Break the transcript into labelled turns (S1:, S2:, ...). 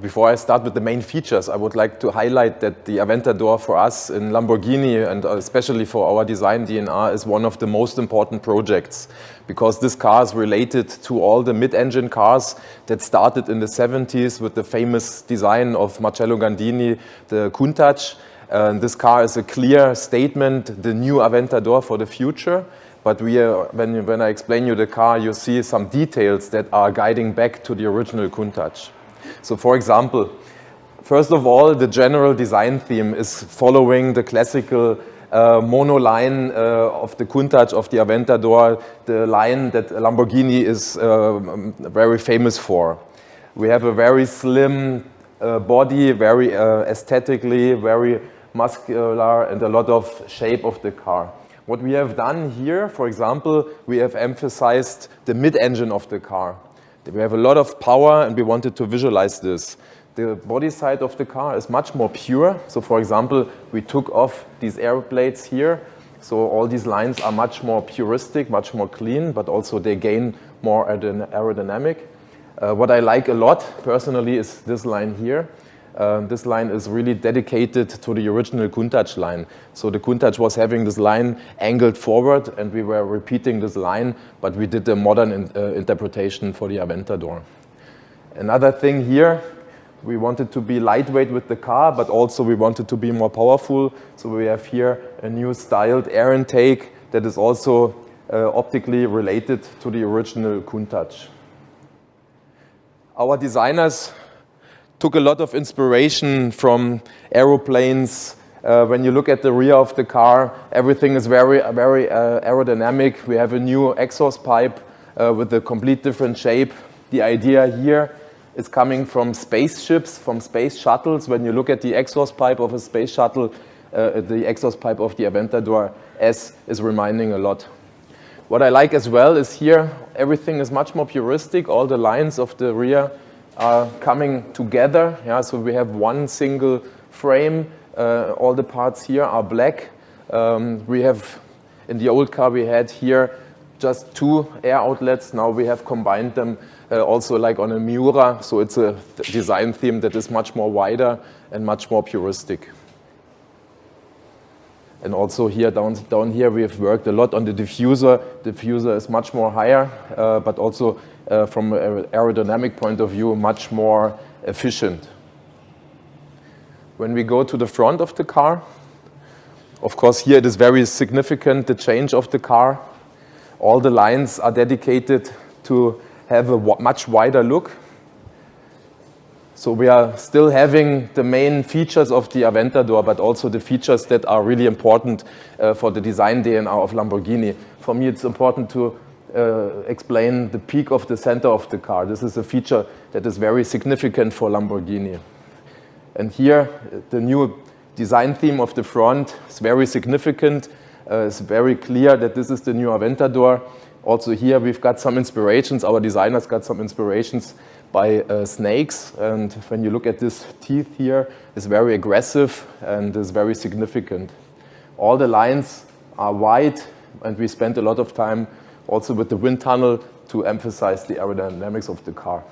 S1: before I start with the main features, I would like to highlight that the Aventador for us in Lamborghini, and especially for our design DNA, is one of the most important projects, because this car is related to all the mid-engine cars that started in the 70s with the famous design of Marcello Gandini, the Countach. This car is a clear statement, the new Aventador for the future. But when I explain you the car, you see some details that are guiding back to the original Countach. So for example, first of all, the general design theme is following the classical monoline of the Countach, of the Aventador, the line that Lamborghini is very famous for. We have a very slim body, very aesthetically, very muscular, and a lot of shape of the car. What we have done here, for example, we have emphasized the mid-engine of the car. We have a lot of power and we wanted to visualize this. The body side of the car is much more pure. So for example, we took off these air plates here. So all these lines are much more puristic, much more clean, but also they gain more aerodynamic. What I like a lot personally is this line here. This line is really dedicated to the original Countach line. So the Countach was having this line angled forward and we were repeating this line, but we did a modern interpretation for the Aventador. Another thing here, we wanted to be lightweight with the car, but also we wanted to be more powerful. So we have here a new styled air intake that is also optically related to the original Countach. Our designers took a lot of inspiration from aeroplanes. When you look at the rear of the car, everything is very aerodynamic. We have a new exhaust pipe with a complete different shape. The idea here is coming from spaceships, from space shuttles. When you look at the exhaust pipe of a space shuttle, the exhaust pipe of the Aventador S is reminding a lot. What I like as well is here, everything is much more puristic. All the lines of the rear are coming together. Yeah, so we have one single frame. All the parts here are black. We have, in the old car we had here just 2 air outlets. Now we have combined them also like on a Miura. So it's a design theme that is much more wider and much more puristic. And also here, down here, we have worked a lot on the diffuser. The diffuser is much more higher, but also from an aerodynamic point of view, much more efficient. When we go to the front of the car, of course, here it is very significant, the change of the car. All the lines are dedicated to have a much wider look. So we are still having the main features of the Aventador, but also the features that are really important for the design DNA of Lamborghini. For me, it's important to explain the peak of the center of the car. This is a feature that is very significant for Lamborghini. And here, the new design theme of the front is very significant. It's very clear that this is the new Aventador. Also here, we've got some inspirations. Our designers got some inspirations by snakes, and when you look at this teeth here, it's very aggressive and is very significant. All the lines are wide, and we spent a lot of time also with the wind tunnel to emphasize the aerodynamics of the car.